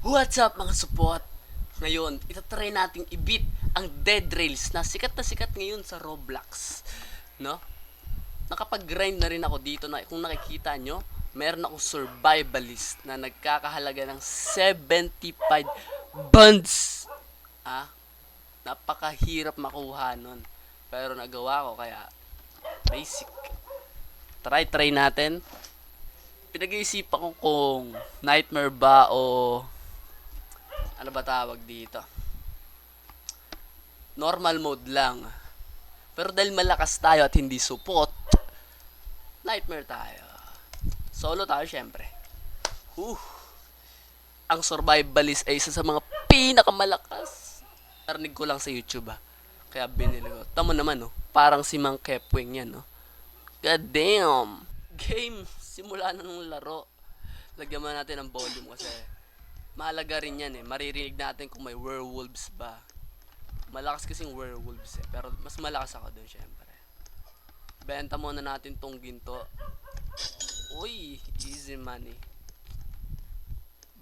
What's up mga support? Ngayon, itatry nating i-beat ang Dead Rails na sikat ngayon sa Roblox. No? Nakapag-grind na rin ako dito na kung nakikita nyo, meron akong survivalist na nagkakahalaga ng 75 buns. Ah, napakahirap makuha nun. Pero nagawa ko kaya basic. Try natin. Pinag-iisipan ko kung nightmare ba o ano ba tawag dito? Normal mode lang. Pero dahil malakas tayo at hindi support, nightmare tayo. Solo tayo syempre. Huh. Ang survivalist ay isa sa mga pinakamalakas. Narinig ko lang sa YouTube Kaya binili ko. Tama naman Parang si Mang Kepwing yan God damn. Game. Simula na ng laro. Lagyan mo natin ng volume kasi mahalaga rin yan maririnig natin kung may werewolves ba. Malakas kasing werewolves pero mas malakas ako dun syempre. Benta muna natin tong ginto. Uy, easy money.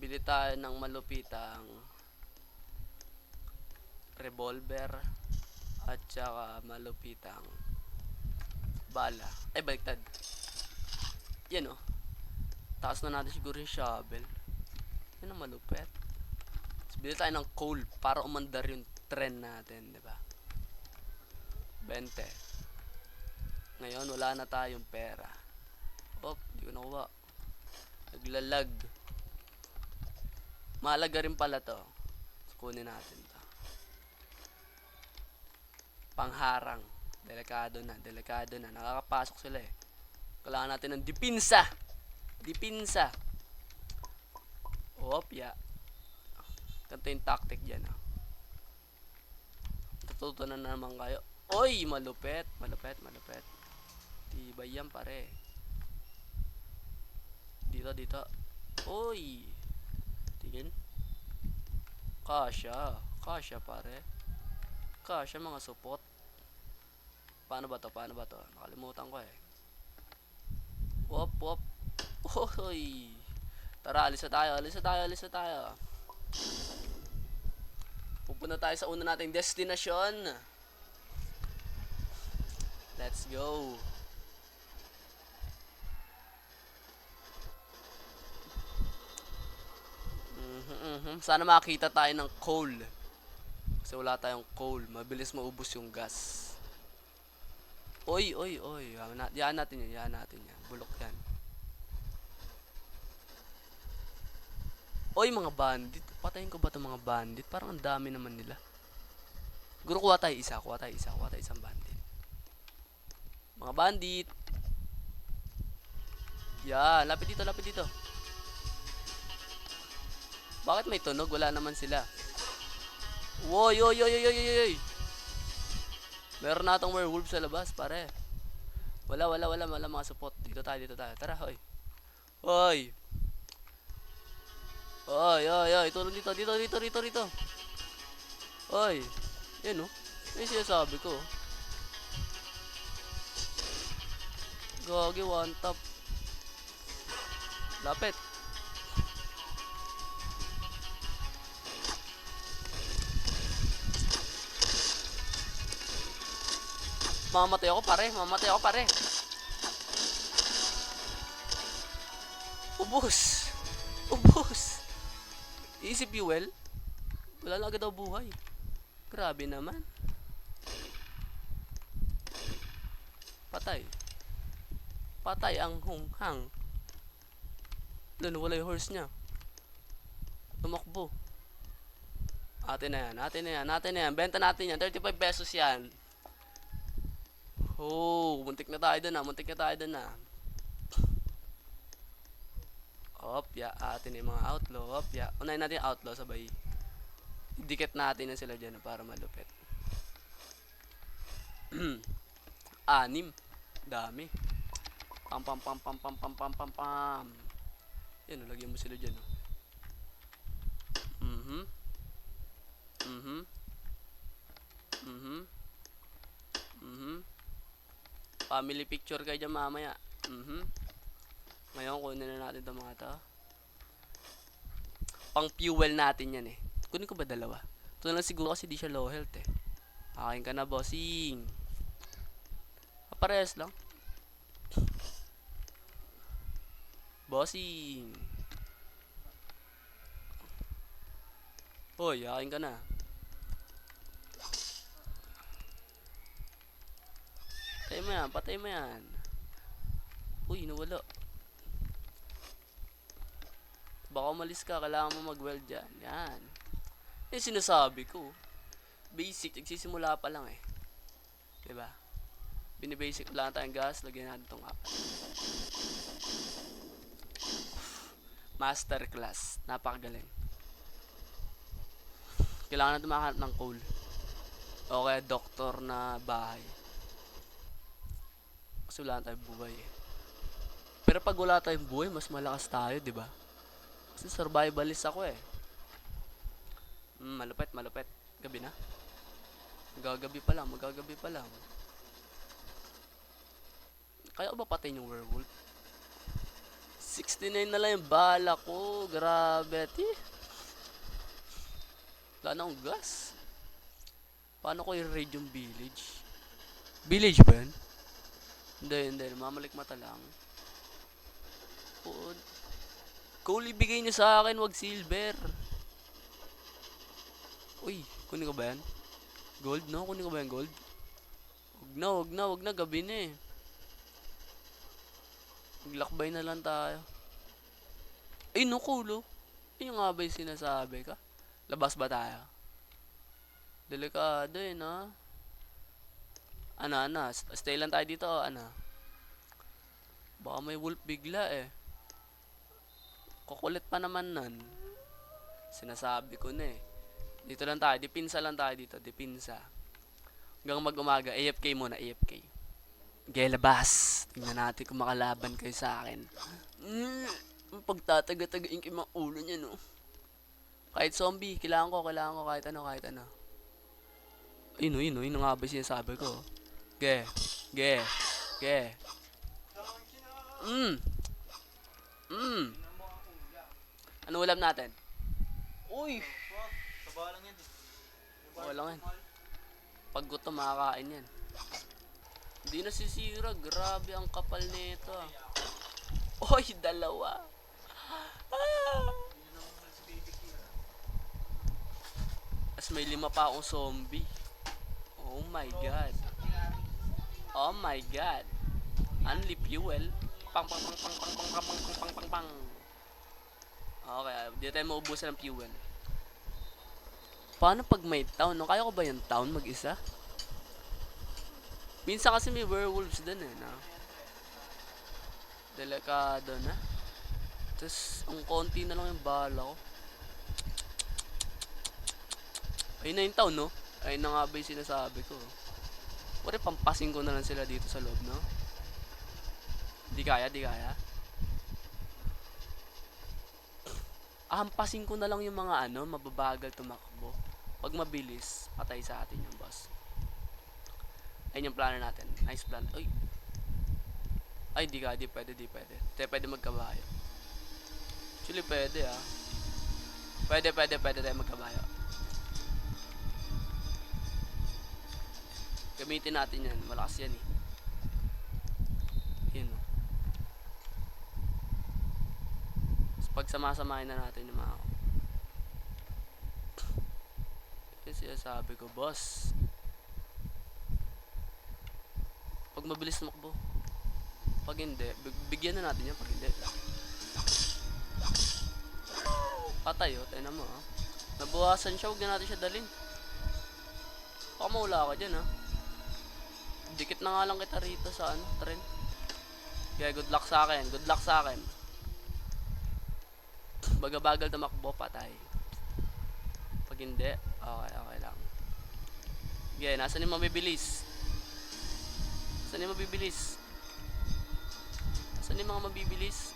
Bili tayo ng malupitang revolver at saka malupitang bala. Ay, baliktad. Yan taas na natin siguro yung shovel. Yan ang malupet. So, bili tayo ng coal para umandar yung trend natin, di ba? 20. Ngayon, wala na tayong pera. Di ko nakuha. Naglalag. Mahalaga rin pala to. So, kunin natin to. Pangharang. Delikado na. Nakakapasok sila Kailangan natin ng dipinsa. Ya. Ganito yung tactic dyan Natuto na naman kayo. Oy, malupet. Diba yan pare. Dito. Oy. Tingin. Kasya pare. Kasya mga support. Paano ba to? Nakalimutan ko Wop. Oy. Tara, alis na tayo. Pupunta tayo sa una nating destinasyon. Let's go. Sana makita tayo ng coal. Kasi wala tayong coal. Mabilis maubos yung gas. Oy. Yan natin yan. Bulok yan. Oy, mga bandit. Patayin ko ba itong mga bandit? Parang ang dami naman nila. Siguro kuha tayo isang bandit. Mga bandit. Yan, lapit dito. Bakit may tunog? Wala naman sila. Woy. Meron na atong werewolf sa labas, pare. Wala mga support. Dito tayo. Tara, hoy. Tulong dito. Oy. Yan Yan sinasabi ko. Gagi, one tap. Lapit. Mamamatay ako pare. Ubus. Easy fuel. Wala na agad daw buhay. Grabe naman. Patay ang hunghang. Wala yung horse niya. Tumakbo. Atin na yan. Benta natin yan. 35 pesos yan. Muntik na tayo doon Atin yung mga outlaw. Unahin natin yung outlaw sabay. Dikit natin na sila dyan para malupit. 6. Dami. Pam. Yan, lagyan mo sila dyan. Family picture kayo dyan mamaya. Ngayon, kunin na natin itong mga to. Pang fuel natin yan eh. Kunin ko ba dalawa? Ito na lang siguro kasi di siya low health eh. Kain ka na, bossing. Parehas lang. Bossing. Hoy, kain ka na. Patay mo yan, patay mo yan. Uy, nawala. Baka umalis ka, kailangan mo mag-weld dyan. Yan. Yung sinasabi ko. Basic, nagsisimula pa lang eh. Diba? Binibasic lang tayong gas, lagyan natin itong apat. Masterclass. Napakagaling. Kailangan natin makahanap ng coal. O kaya doktor na bahay. Kasi wala tayong buhay eh. Pero pag wala tayong buhay, mas malakas tayo, di ba? Kasi survivalist ako eh. Malupit, malupit. Gabi na. Magagabi pa lang, magagabi pa lang. Kaya ko ba patayin yung werewolf? 69 na lang yung bala ko. Grabe. Wala na akong gas. Paano ko i-raid yung village? Village ba yan? Hindi, hindi. Mamalik mata lang. Coal ibigay nyo sa akin, wag silver. Uy, kunin ko ba yan? Gold, no? Kunin ko ba yan gold? Wag na, wag na, wag na. Gabi na eh. Maglakbay na lang tayo. Ay, no, cool, oh. Yun nga ba yung sinasabi ka? Labas ba tayo? Delikado eh, no? Ano? Stay lang tayo dito, ano? Baka may wolf bigla eh. Kukulit pa naman nun. Sinasabi ko na eh. Dito lang tayo, dipinsa lang tayo dito, dipinsa. Hanggang mag-umaga, AFK muna, AFK. Okay, labas. Tingnan natin kung makalaban kayo sa akin. Pagtataga-tagain kayo mga ulo niya, no? Kahit zombie, kailangan ko kahit ano. Ino nga ba sinasabi ko? Ge. Ano ulam natin? Uy! Taba lang yan eh. Wala yan. Pag gutom, makakain yan. Hindi nasisira. Grabe ang kapal nito. Oy, dalawa. As may 5 pa akong zombie. Oh my god. Oh my god. Only fuel. Pang. Okay, di tayo maubusan ng fuel. Paano pag may town? No? Kaya ko ba yung town mag-isa? Minsan kasi may werewolves dun eh, no? Delikado na. Tapos, ang konti na lang yung bala ko. Ayun na yung town, no? Ayun na nga ba yung sinasabi ko. Pwede pampasing ko na lang sila dito sa loob, no? Di kaya. Ahampasin ko na lang yung mga mababagal tumakbo. Pag mabilis, patay sa atin yung boss. Ayun yung plano natin. Nice plan. Ay, di pwede. Pwede magkabayo. Actually, pwede ah. Pwede tayo magkabayo. Gamitin natin yan. Malakas yan eh. Yun o. Pag samasamahin na natin yung mga kasi sabi ko, boss, pag mabilis tumakbo, pag hindi, bigyan na natin yan. Pag hindi, patay o, tayo na mo ha. Nabuwasan siya, huwag na natin siya dalhin. Baka maula ka dyan ha. Dikit na nga lang kita rito sa tren. Okay, good luck sa akin. Bagal tumakbo, patay. Pag hindi, okay lang. Okay, nasan yung mabibilis? Saan yung mga mabibilis?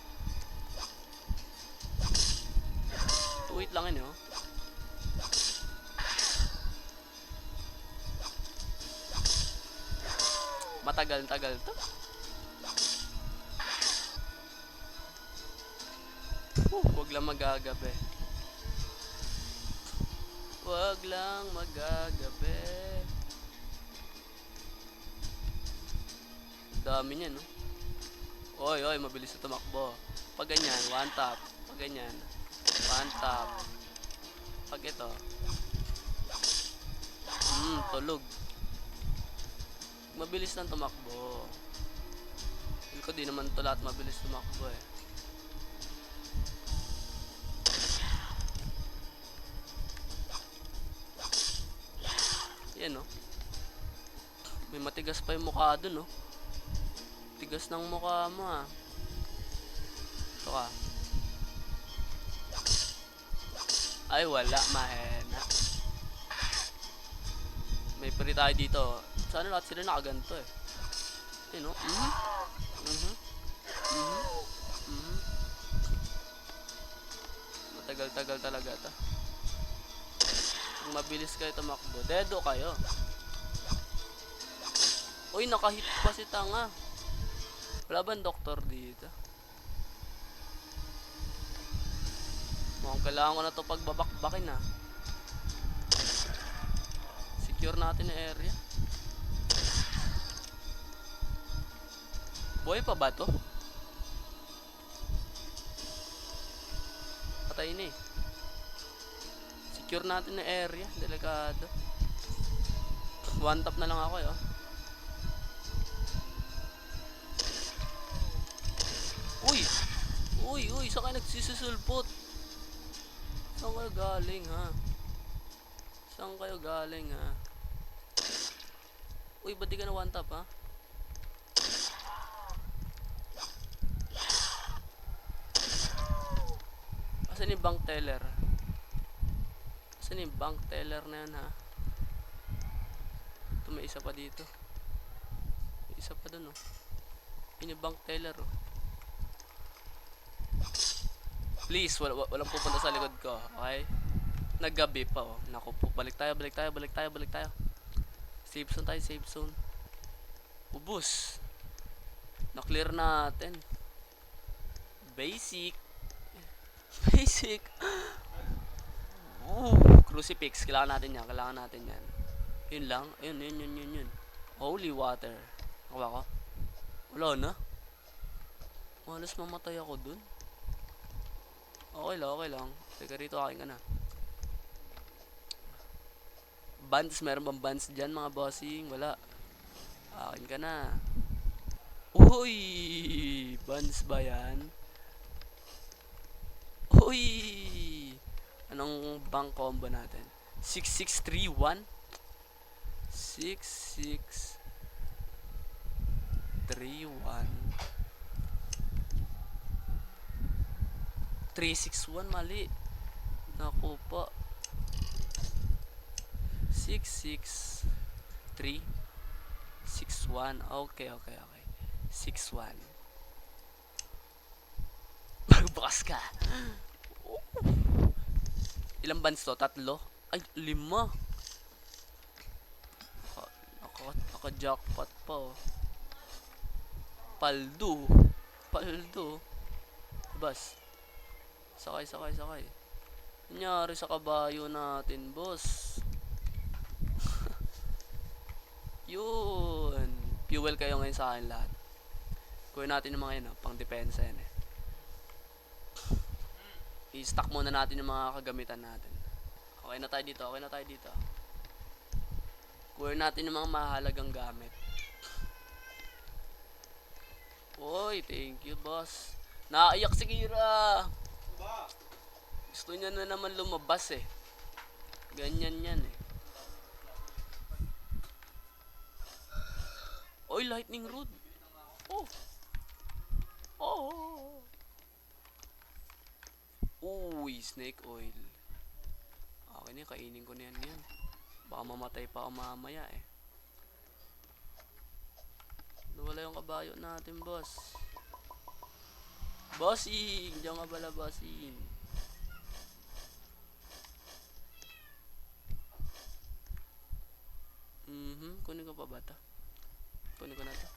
Wait lang yun, oh. Matagal to. Huwag lang magagabi. Wag lang magagabi. Dami niya, no? Oy, oy, mabilis na tumakbo. Pag ganyan, one tap. Pag ganyan, one tap. Pag ito, tulog. Mabilis lang tumakbo. Feel ko di naman to lahat mabilis tumakbo eh. Yan, no? May matigas pa yung mukha dun, no? Tigas ng mukha mo, ah. Ito ka. Ay, wala, mahena. May pari tayo dito. Sana lahat sila nakaganto, eh. Yun, no? Matagal-tagal talaga ito. Kung mabilis kayo tumakbo, dedo kayo. Uy, nakahit pa si tanga. Wala bang doktor dito? Mukhang kailangan ko na ito pagbabakbakin, ah. Secure natin yung area. Buhay pa ba to? Patay na eh. Secure natin yung area. Delikado. One tap na lang ako, eh, oh. Uy! Uy, uy, saan kayo nagsisisulpot? Saan kayo galing, ha? Saan kayo galing, ha? Uy, ba't di ka na one tap, ha? Asan yung bank teller? Asan yung bank teller na yan, ha? Ito, may isa pa dito. May isa pa dun, oh. Yun yung bank teller, oh. Please, walang pupunta sa likod ko, okay? Naggabi pa, oh. Naku po, balik tayo. Safe zone tayo, safe zone. Ubus. Na-clear natin. Basic. Basic. Crucifix, kailangan natin yan. Yun lang, yun. Holy water. Nakuha ko? Wala na. Malas mamatay ako dun. Okay lang. Teka rito, akin ka na. Bands, meron bang bands dyan mga bossing? Wala. Akin ka na. Uy! Bands ba yan? Uy! Anong bank combo natin? 6631? 6631 361, mali. Naku po. 66361. Okay. 61. Magbukas ka. Ilang bands to? 3? Ay, 5. Naka-jackpot pa, oh. Paldo. Bas. Sakay. Nangyari sa kabayo natin, boss. Yun. Fuel kayo ngayon sa akin lahat. Kunin natin yung mga yun, pang depensa yan, eh. I-stack muna natin yung mga kagamitan natin. Okay na tayo dito. Kunin natin yung mga mahalagang gamit. Oy, thank you, boss. Naiyak si Kira. Gusto niya na naman lumabas, eh. Ganyan yan, eh. Oy, lightning rod. Uy, snake oil. Okay na, kainin ko na yan. Baka mamatay pa ako mamaya, eh. Nawala yung kabayo natin, boss. Bossing! Diyan nga pala, bossing. Kunin ko pa ba ito? Kunin ko na ito.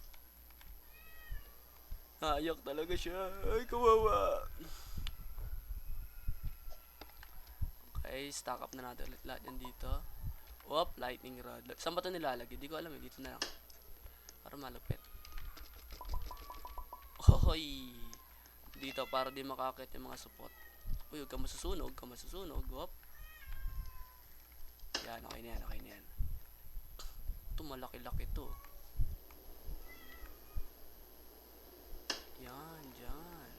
Hayak talaga siya. Ay, kawawa. Okay, stack up na natin ulit lahat yan dito. Whoop, lightning rod. Saan ba ito nilalagay? Di ko alam eh. Dito na lang. Para malupit. Hoy! Dito para di makakit yung mga support. Uy, huwag ka masusunog. Huwag ka masusunog. Whoop. Yan, okay na yan. Okay na yan. Ito, malaki-laki to. Yan, dyan.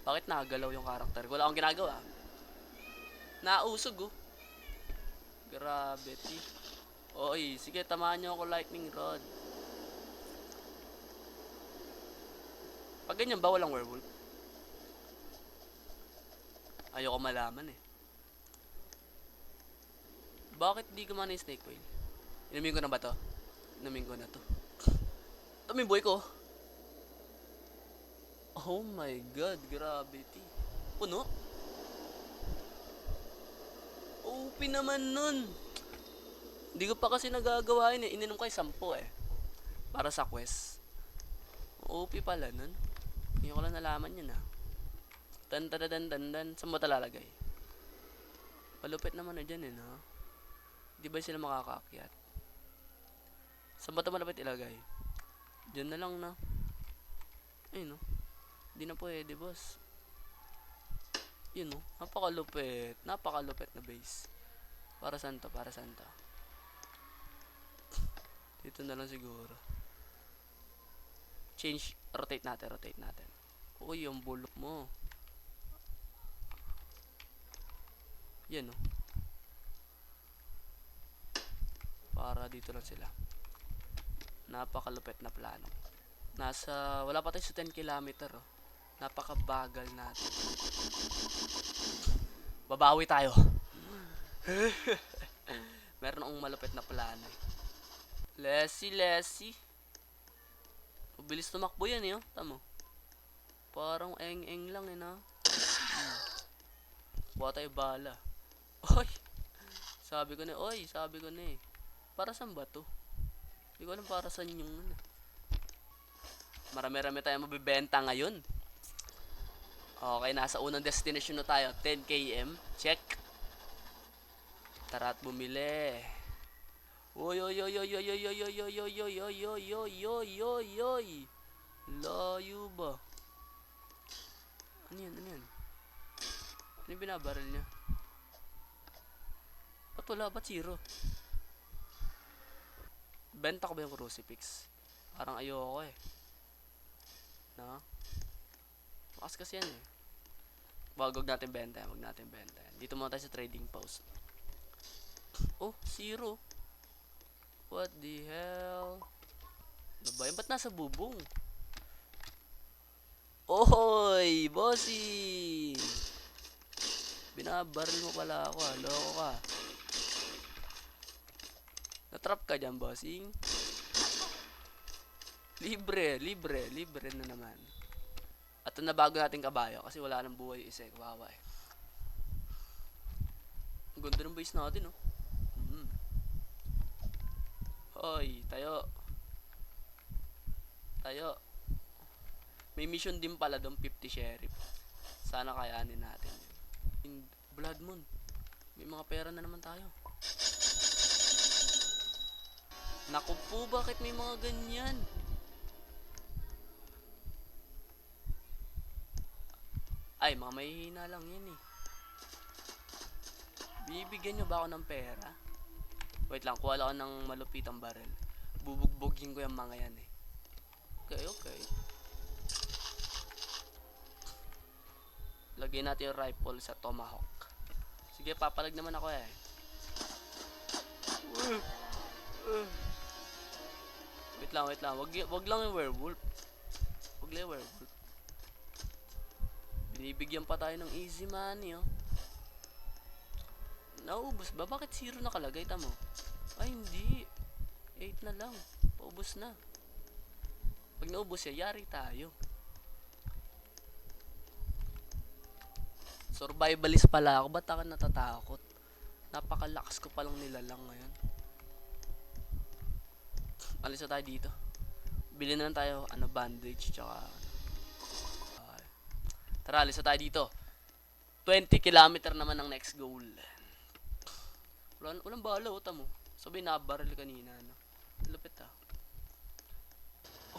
Bakit nagalaw yung karakter? Wala akong ginagawa. Nausog oh. Gravity. Oy, sige, tamaan nyo ako lightning rod. Pag ganyan ba walang werewolf? Ayoko malaman eh. Bakit di kumana yung snake oil? Inumin ko na ba to? Inumin ko na to. Ito may buhay ko. Oh my god, gravity. Puno? OP naman nun. Hindi ko pa kasi nagagawa yun eh. Ininom ko ay 10 eh. Para sa quest. OP pala nun. Hindi ko lang nalaman yun ah. Dan. Saan mo talalagay? Palupit naman na dyan eh no? Di ba sila makakaakyat? Saan ba ito malapit ilagay? Diyan na lang na. Ayun no. Di na pwede boss. Yun no. Napakalupit. Napakalupit na base. Para saan to? Para saan to? Dito na lang siguro. Change. Rotate natin. Uy, yung bulok mo. Yan no. Para dito lang sila. Napakalupit na plano. Wala pa tayo sa 10 kilometer oh. Napakabagal natin. Babawi tayo. Meron akong malupit na plano eh. Lesi. Mabilis tumakbo yan eh oh. Tamo. Parang eng lang eh no. Kuha tayo bala. Oy! Sabi ko na eh. Para saan ba to? Hindi ko alam para saan yung ano. Marami-rami tayo mabibenta ngayon. Okay, nasa unang destination na tayo. 10 km. Check. Tara at bumili. Oy. Layo ba? Ano yan? Ano yung binabaril niya? Ba't wala? Ba't zero? Benta ko ba yung crucifix? Parang ayoko eh. No? Makas kasi yan eh. Wag natin benta. Dito muna tayo sa trading post. Oh, zero. What the hell? Ano ba yan? Ba't nasa bubong? Ohoy! Bossy! Binabaril mo pala ako ah. Loko ka. Natrap ka dyan, bossing. Libre na naman. At nabago natin kabayo kasi wala nang buhay yung isa eh. Kawawa eh. Ang ganda ng base natin oh. Hoy, tayo. May mission din pala doon, 50 sheriff. Sana kayanin natin. In Blood Moon. May mga pera na naman tayo. Naku po, bakit may mga ganyan? Ay, mga mahihina lang yan eh. Bibigyan nyo ba ako ng pera? Wait lang, kuha lang ako ng malupitang barrel. Bubugbogin ko yung mga yan eh. Okay. Lagyan natin yung rifle sa tomahawk. Sige, papalag naman ako eh. Wait lang. Wag lang yung werewolf. Binibigyan pa tayo ng easy money oh. Naubos ba? Bakit 0 nakalagay? Tamo? Ay hindi. 8 na lang. Paubos na. Pag naubos yan, yari tayo. Survivalist pala ako. Ba't ako natatakot? Napakalakas ko palang nilalang ngayon. Alis na tayo dito. Bili na lang tayo bandage tsaka tara, alis na tayo dito. 20 kilometer naman ang next goal. Walang bala, uta mo. Sabi nabaril kanina, no? Lupit ah.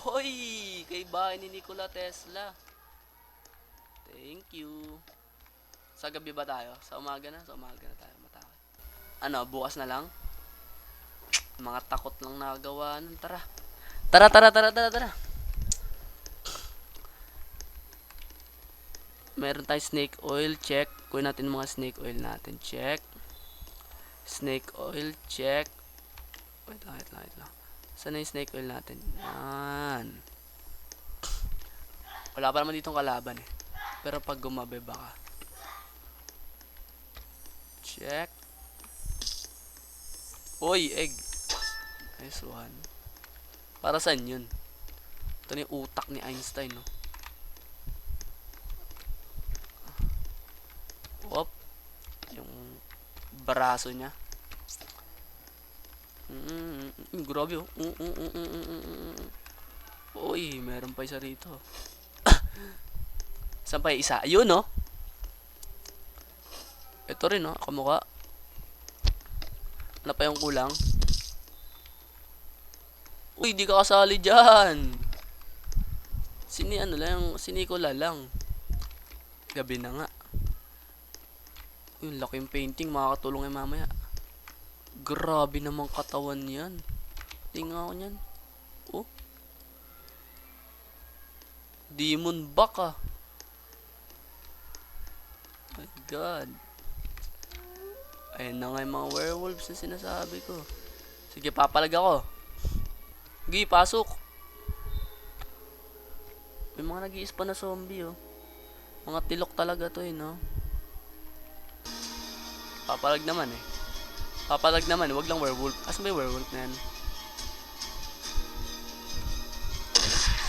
Hoy! Kay bahay ni Nikola Tesla. Thank you. Sa gabi ba tayo? Sa umaga na? Sa umaga na tayo matake. Ano, bukas na lang? Mga takot lang nagawa nun. Tara. Tara. Meron tayong snake oil. Check. Kunin natin mga snake oil natin. Check. Snake oil. Check. Wait lang. Saan na yung snake oil natin? Yan. Wala pa naman ditong kalaban eh. Pero pag gumabi baka. Check. Oy, egg. Nice one. Para saan yun? Ito na yung utak ni Einstein, no? Wop. Yung braso niya. Grabe oh. Uy, meron pa isa rito. Saan pa yung isa? Ayun no? Ito rin no, kamukha. Ano pa yung kulang? Uy, di ka kasali dyan. Sinikola lang. Gabi na nga. Uy, laking painting, makakatulong yung mamaya. Grabe namang katawan yan. Tingnan ko yan. Oh. Demon back ah. My God. Ayan na nga yung mga werewolves na sinasabi ko. Sige, papalag ako. Sige, pasok. May mga nag-i-spawn na zombie oh. Mga tilok talaga to eh, no? Papalag naman eh. Papalag naman, wag lang werewolf. Asan ba yung werewolf na yan?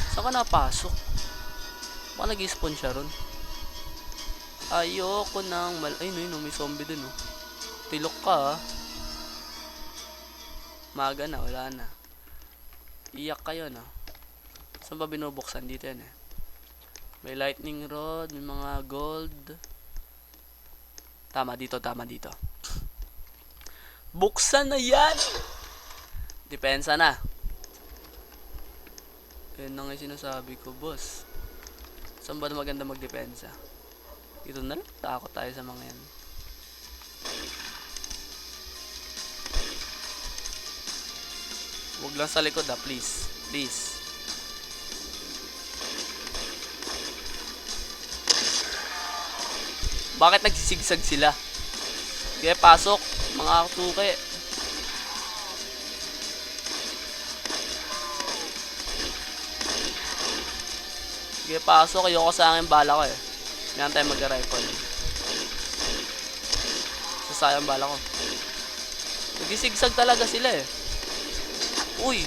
Saan ka napasok? Baka nag-i-spawn siya ron. Ayoko nang ay no, may zombie dun oh. Tilok ka ah. Maga na, wala na. Iyak kayo no. Saan ba binubuksan? Dito yan eh. May lightning rod, may mga gold. Tama dito. Buksan na yan! Depensa na. Yan na nga yung sinasabi ko, boss. Saan ba maganda magdepensa? Dito na lang. Takot tayo sa mga yan. Huwag lang sa likod please. Please. Bakit nagsisigsag sila? Kaya pasok, mga tuke. Kaya pasok, ayoko sa akin bala ko eh. Ngayon tayo mag-rifle. Sasayang bala ko. Nagsisigsag talaga sila eh. Uy!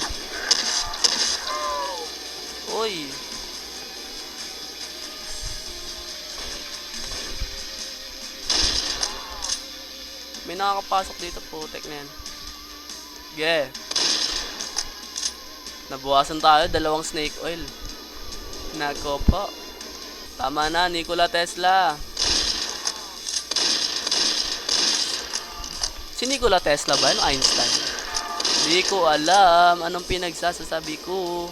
May nakakapasok dito po, tek na yan. Yeah. Nabuwasan tayo, 2 snake oil. Nako po. Tama na, Nikola Tesla. Si Nikola Tesla ba? Ano Einstein? Hindi ko alam. Anong pinagsasabi ko?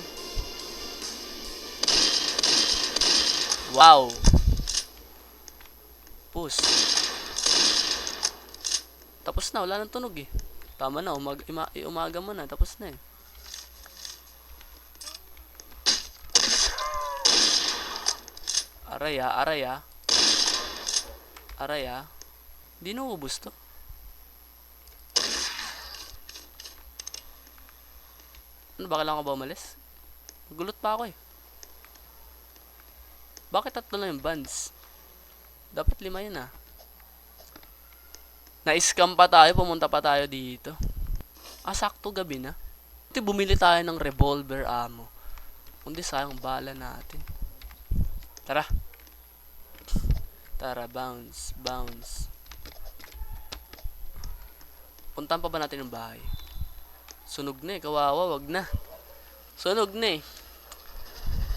Wow. Push. Tapos na, wala nang tunog eh. Tama na, umaga mo na, tapos na eh. Aray ah. Di naubos to. Ano, baka lang ako ba umalis? Gulot pa ako eh. Bakit 3 lang yung bands? Dapat 5 yun ah. Na-scam pa tayo, pumunta pa tayo dito. Sakto gabi na. Ito, bumili tayo ng revolver ammo. Kundi sayang bala natin. Tara. Bounce. Puntahan pa ba natin yung bahay? Sunog na eh, kawawa, wag na. Sunog na eh.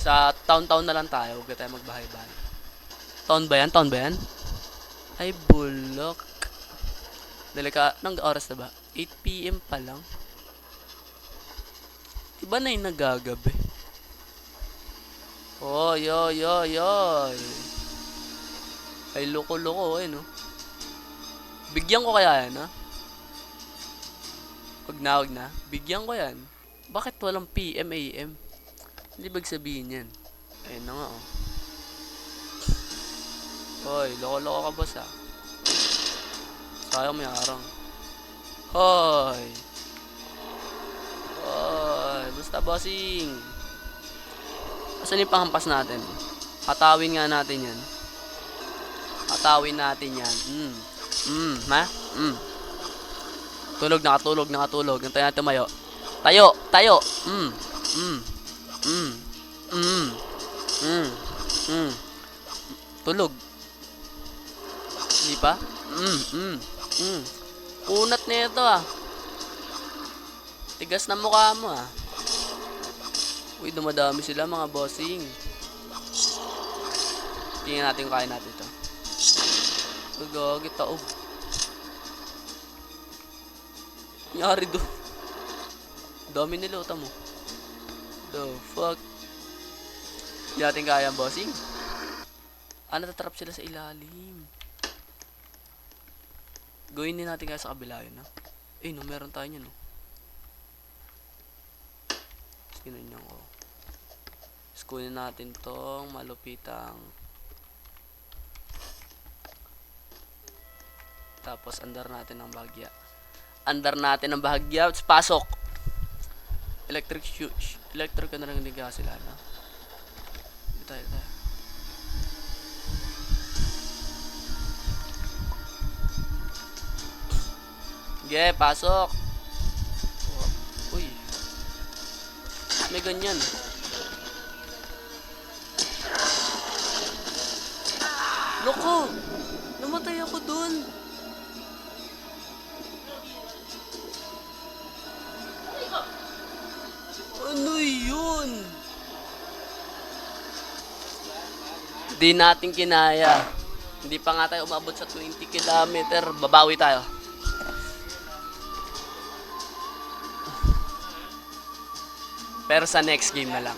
Sa town na lang tayo, huwag na tayo magbahay-bahay. Town ba yan? Ay, bulok. Nang oras na ba? 8 PM pa lang. Iba na yung nagagabi. Oy, oy, oy, oy. Ay, loko-loko, no? Bigyan ko kaya yan, ha? Wag na. Bigyan ko yan. Bakit walang PM, AM? Hindi ibig sabihin yan. Ayun na nga, oh. Hoy, loko-loko ka, boss, ha? Sayang may arang. Hoy! Hoy! Basta, bossing! Asan yung panghampas natin? Hatawin nga natin yan. Hatawin natin yan. Ha? Tulog, nakatulog. Nantayo natin tumayo. Tayo! Tulog. Hindi pa? Kunat na ito, ah. Tigas na mukha mo, ah. Uy, dumadami sila, mga bossing. Tingnan natin kung kaya natin ito. Gagagi taob. Nangyari doon. Dami nilota mo. The fuck? Hindi natin kaya, bossing. Natatrap sila sa ilalim. Gawin din natin kaya sa kabila yun, ha? No, meron tayo nyo, no? Sinan nyo ko. Kunin natin tong malupitang. Tapos, andar natin ang bahagya. Pasok! Electric ka na lang liga sila, no? Tayo. Sige, pasok! Uy. May ganyan. Loko! Namatay ako dun! Ano yun? Di natin kinaya. Hindi pa nga tayo umabot sa 20 kilometer. Babawi tayo. Pero sa next game na lang.